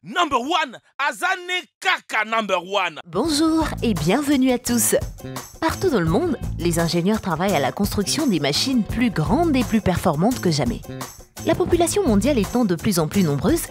Number one, Azane Kaka number one. Bonjour et bienvenue à tous. Partout dans le monde, les ingénieurs travaillent à la construction des machines plus grandes et plus performantes que jamais. La population mondiale étant de plus en plus nombreuse,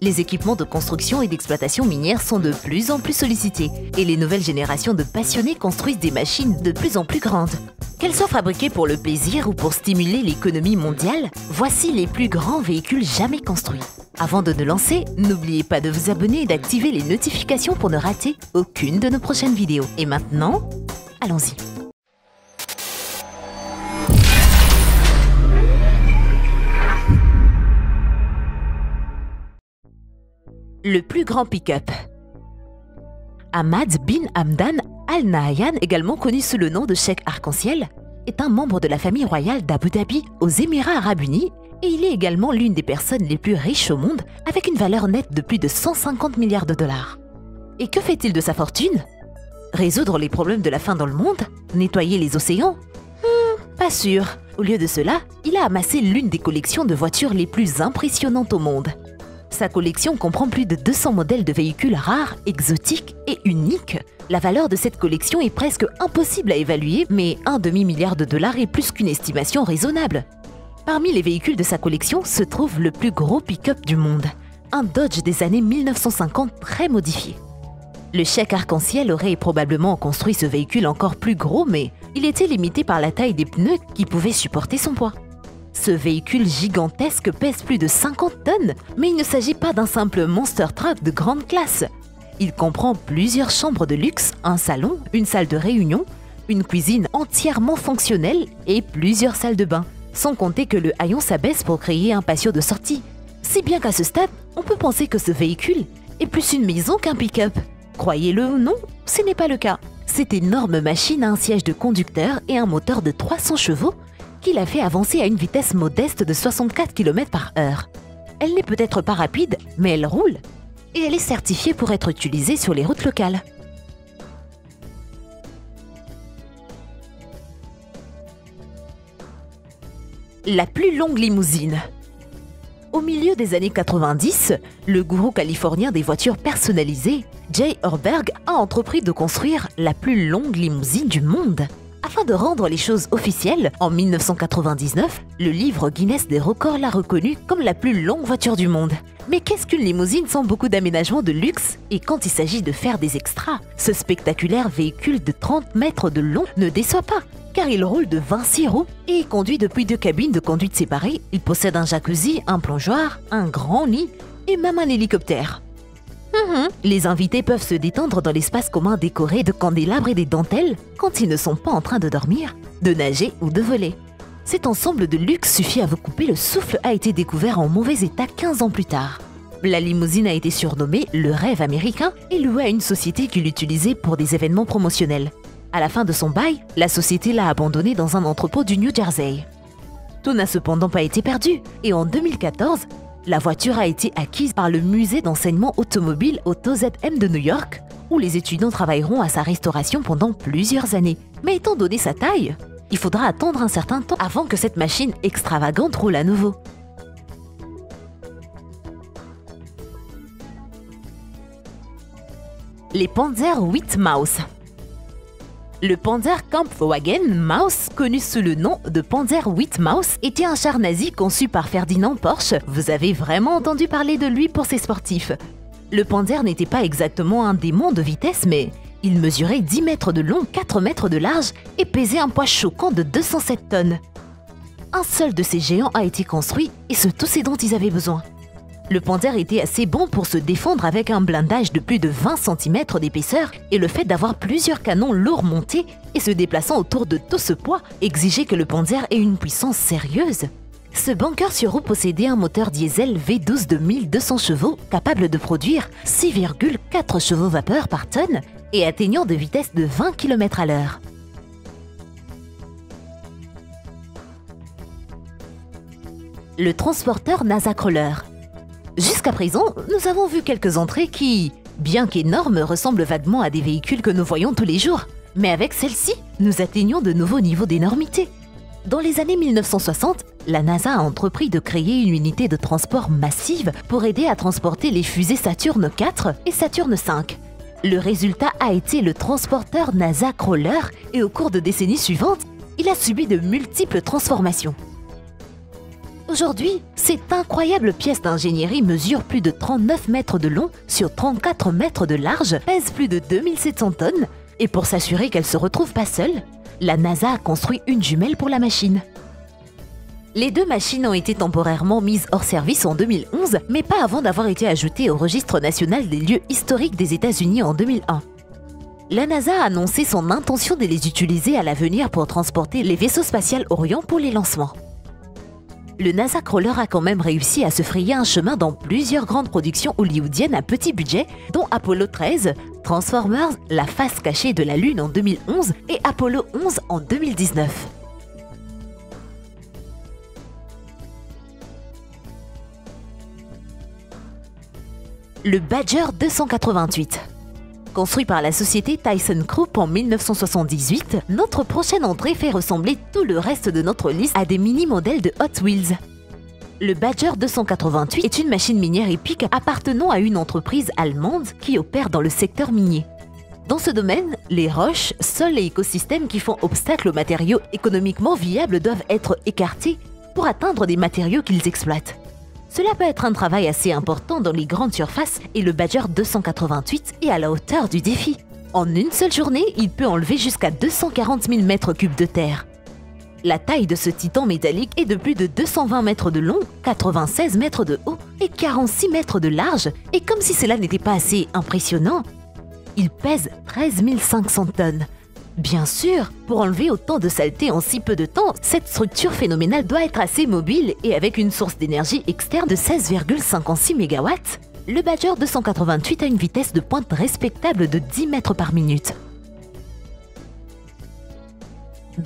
les équipements de construction et d'exploitation minière sont de plus en plus sollicités et les nouvelles générations de passionnés construisent des machines de plus en plus grandes. Qu'elles soient fabriquées pour le plaisir ou pour stimuler l'économie mondiale, voici les plus grands véhicules jamais construits. Avant de nous lancer, n'oubliez pas de vous abonner et d'activer les notifications pour ne rater aucune de nos prochaines vidéos. Et maintenant, allons-y. Le plus grand pick-up. Ahmad bin Hamdan Al Nahyan, également connu sous le nom de Cheikh Arc-en-Ciel, est un membre de la famille royale d'Abu Dhabi aux Émirats Arabes Unis et il est également l'une des personnes les plus riches au monde avec une valeur nette de plus de 150 milliards de dollars. Et que fait-il de sa fortune? Résoudre les problèmes de la faim dans le monde? Nettoyer les océans? Pas sûr. Au lieu de cela, il a amassé l'une des collections de voitures les plus impressionnantes au monde. Sa collection comprend plus de 200 modèles de véhicules rares, exotiques et uniques. La valeur de cette collection est presque impossible à évaluer, mais un demi-milliard de dollars est plus qu'une estimation raisonnable. Parmi les véhicules de sa collection se trouve le plus gros pick-up du monde, un Dodge des années 1950 très modifié. Le Cheikh Arc-en-Ciel aurait probablement construit ce véhicule encore plus gros, mais il était limité par la taille des pneus qui pouvaient supporter son poids. Ce véhicule gigantesque pèse plus de 50 tonnes, mais il ne s'agit pas d'un simple monster truck de grande classe. Il comprend plusieurs chambres de luxe, un salon, une salle de réunion, une cuisine entièrement fonctionnelle et plusieurs salles de bain. Sans compter que le haillon s'abaisse pour créer un patio de sortie. Si bien qu'à ce stade, on peut penser que ce véhicule est plus une maison qu'un pick-up. Croyez-le ou non, ce n'est pas le cas. Cette énorme machine a un siège de conducteur et un moteur de 300 chevaux qui la fait avancer à une vitesse modeste de 64 km/h. Elle n'est peut-être pas rapide, mais elle roule. Et elle est certifiée pour être utilisée sur les routes locales. La plus longue limousine. Au milieu des années 90, le gourou californien des voitures personnalisées, Jay Ohrberg, a entrepris de construire la plus longue limousine du monde. Afin de rendre les choses officielles, en 1999, le livre Guinness des records l'a reconnue comme la plus longue voiture du monde. Mais qu'est-ce qu'une limousine sans beaucoup d'aménagements de luxe? Et quand il s'agit de faire des extras, ce spectaculaire véhicule de 30 mètres de long ne déçoit pas, car il roule de 26 roues et est conduit depuis 2 cabines de conduite séparées. Il possède un jacuzzi, un plongeoir, un grand lit et même un hélicoptère. Les invités peuvent se détendre dans l'espace commun décoré de candélabres et des dentelles quand ils ne sont pas en train de dormir, de nager ou de voler. Cet ensemble de luxe suffit à vous couper le souffle a été découvert en mauvais état 15 ans plus tard. La limousine a été surnommée le rêve américain et louée à une société qui l'utilisait pour des événements promotionnels. À la fin de son bail, la société l'a abandonnée dans un entrepôt du New Jersey. Tout n'a cependant pas été perdu et en 2014, la voiture a été acquise par le musée d'enseignement automobile AutoZM de New York, où les étudiants travailleront à sa restauration pendant plusieurs années. Mais étant donné sa taille, il faudra attendre un certain temps avant que cette machine extravagante roule à nouveau. Les Panzer 8 Maus. Le Panzer Kampfwagen Maus, connu sous le nom de Panzer 8 Maus, était un char nazi conçu par Ferdinand Porsche. Vous avez vraiment entendu parler de lui pour ses sportifs. Le Panzer n'était pas exactement un démon de vitesse, mais il mesurait 10 mètres de long, 4 mètres de large et pesait un poids choquant de 207 tonnes. Un seul de ces géants a été construit et c'est tout ce dont ils avaient besoin. Le Panzer était assez bon pour se défendre avec un blindage de plus de 20 cm d'épaisseur et le fait d'avoir plusieurs canons lourds montés et se déplaçant autour de tout ce poids exigeait que le Panzer ait une puissance sérieuse. Ce bunker sur roue possédait un moteur diesel V12 de 1200 chevaux capable de produire 6,4 chevaux vapeur par tonne et atteignant de vitesse de 20 km/h. Le transporteur NASA Crawler. Jusqu'à présent, nous avons vu quelques entrées qui, bien qu'énormes, ressemblent vaguement à des véhicules que nous voyons tous les jours. Mais avec celle-ci, nous atteignons de nouveaux niveaux d'énormité. Dans les années 1960, la NASA a entrepris de créer une unité de transport massive pour aider à transporter les fusées Saturne 4 et Saturne 5. Le résultat a été le transporteur NASA Crawler et au cours de décennies suivantes, il a subi de multiples transformations. Aujourd'hui, cette incroyable pièce d'ingénierie mesure plus de 39 mètres de long sur 34 mètres de large, pèse plus de 2700 tonnes et pour s'assurer qu'elle ne se retrouve pas seule, la NASA a construit une jumelle pour la machine. Les deux machines ont été temporairement mises hors service en 2011, mais pas avant d'avoir été ajoutées au registre national des lieux historiques des États-Unis en 2001. La NASA a annoncé son intention de les utiliser à l'avenir pour transporter les vaisseaux spatials Orion pour les lancements. Le NASA Crawler a quand même réussi à se frayer un chemin dans plusieurs grandes productions hollywoodiennes à petit budget, dont Apollo 13, Transformers, La face cachée de la Lune en 2011 et Apollo 11 en 2019. Le Badger 288. Construit par la société ThyssenKrupp en 1978, notre prochaine entrée fait ressembler tout le reste de notre liste à des mini-modèles de Hot Wheels. Le Badger 288 est une machine minière épique appartenant à une entreprise allemande qui opère dans le secteur minier. Dans ce domaine, les roches, sols et écosystèmes qui font obstacle aux matériaux économiquement viables doivent être écartés pour atteindre des matériaux qu'ils exploitent. Cela peut être un travail assez important dans les grandes surfaces et le Badger 288 est à la hauteur du défi. En une seule journée, il peut enlever jusqu'à 240 000 mètres cubes de terre. La taille de ce titan métallique est de plus de 220 mètres de long, 96 mètres de haut et 46 mètres de large, et comme si cela n'était pas assez impressionnant, il pèse 13 500 tonnes. Bien sûr, pour enlever autant de saleté en si peu de temps, cette structure phénoménale doit être assez mobile et avec une source d'énergie externe de 16,56 MW, le Badger 288 a une vitesse de pointe respectable de 10 mètres par minute.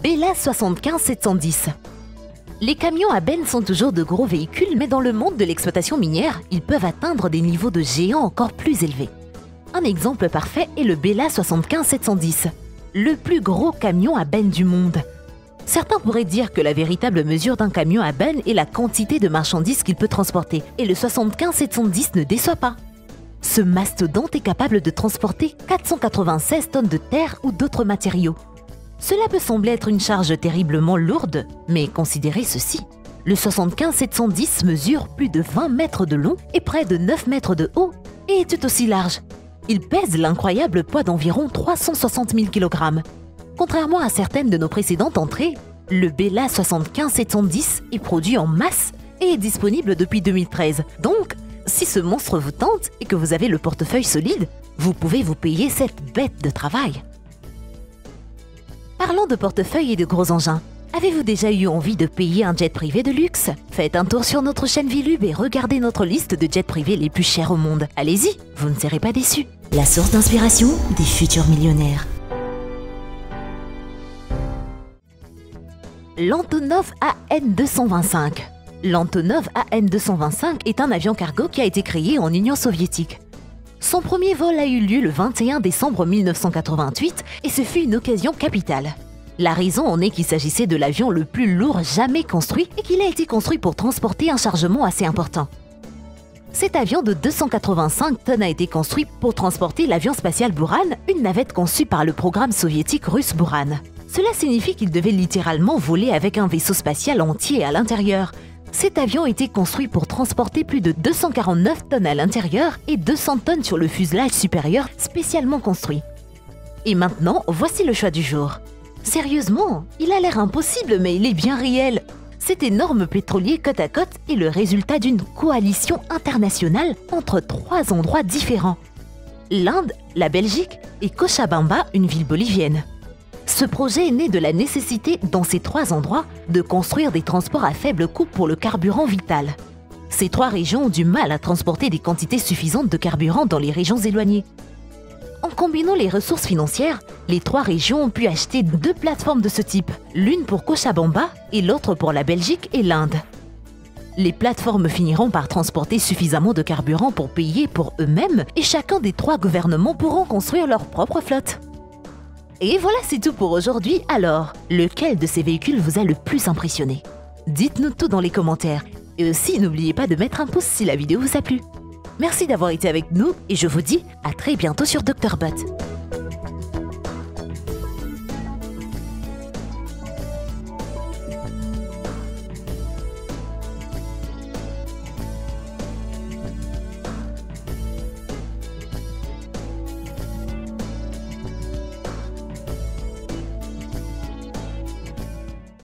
Bella 75-710. Les camions à benne sont toujours de gros véhicules, mais dans le monde de l'exploitation minière, ils peuvent atteindre des niveaux de géants encore plus élevés. Un exemple parfait est le Bella 75-710. Le plus gros camion à benne du monde. Certains pourraient dire que la véritable mesure d'un camion à benne est la quantité de marchandises qu'il peut transporter, et le 75-710 ne déçoit pas. Ce mastodonte est capable de transporter 496 tonnes de terre ou d'autres matériaux. Cela peut sembler être une charge terriblement lourde, mais considérez ceci. Le 75-710 mesure plus de 20 mètres de long et près de 9 mètres de haut, et est tout aussi large. Il pèse l'incroyable poids d'environ 360 000 kg. Contrairement à certaines de nos précédentes entrées, le Bella 75-710 est produit en masse et est disponible depuis 2013. Donc, si ce monstre vous tente et que vous avez le portefeuille solide, vous pouvez vous payer cette bête de travail. Parlons de portefeuille et de gros engins. Avez-vous déjà eu envie de payer un jet privé de luxe? Faites un tour sur notre chaîne Vilub et regardez notre liste de jets privés les plus chers au monde. Allez-y, vous ne serez pas déçus. La source d'inspiration des futurs millionnaires. L'Antonov AN-225. L'Antonov AN-225 est un avion cargo qui a été créé en Union soviétique. Son premier vol a eu lieu le 21 décembre 1988 et ce fut une occasion capitale. La raison en est qu'il s'agissait de l'avion le plus lourd jamais construit et qu'il a été construit pour transporter un chargement assez important. Cet avion de 285 tonnes a été construit pour transporter l'avion spatial Buran, une navette conçue par le programme soviétique russe Buran. Cela signifie qu'il devait littéralement voler avec un vaisseau spatial entier à l'intérieur. Cet avion était construit pour transporter plus de 249 tonnes à l'intérieur et 200 tonnes sur le fuselage supérieur spécialement construit. Et maintenant, voici le choix du jour. Sérieusement, il a l'air impossible, mais il est bien réel. Cet énorme pétrolier côte à côte est le résultat d'une coalition internationale entre 3 endroits différents. L'Inde, la Belgique et Cochabamba, une ville bolivienne. Ce projet est né de la nécessité, dans ces 3 endroits, de construire des transports à faible coût pour le carburant vital. Ces 3 régions ont du mal à transporter des quantités suffisantes de carburant dans les régions éloignées. En combinant les ressources financières, les 3 régions ont pu acheter 2 plateformes de ce type, l'une pour Cochabamba et l'autre pour la Belgique et l'Inde. Les plateformes finiront par transporter suffisamment de carburant pour payer pour eux-mêmes et chacun des 3 gouvernements pourront construire leur propre flotte. Et voilà, c'est tout pour aujourd'hui. Alors, lequel de ces véhicules vous a le plus impressionné? Dites-nous tout dans les commentaires. Et aussi, n'oubliez pas de mettre un pouce si la vidéo vous a plu. Merci d'avoir été avec nous et je vous dis à très bientôt sur Dr Bot.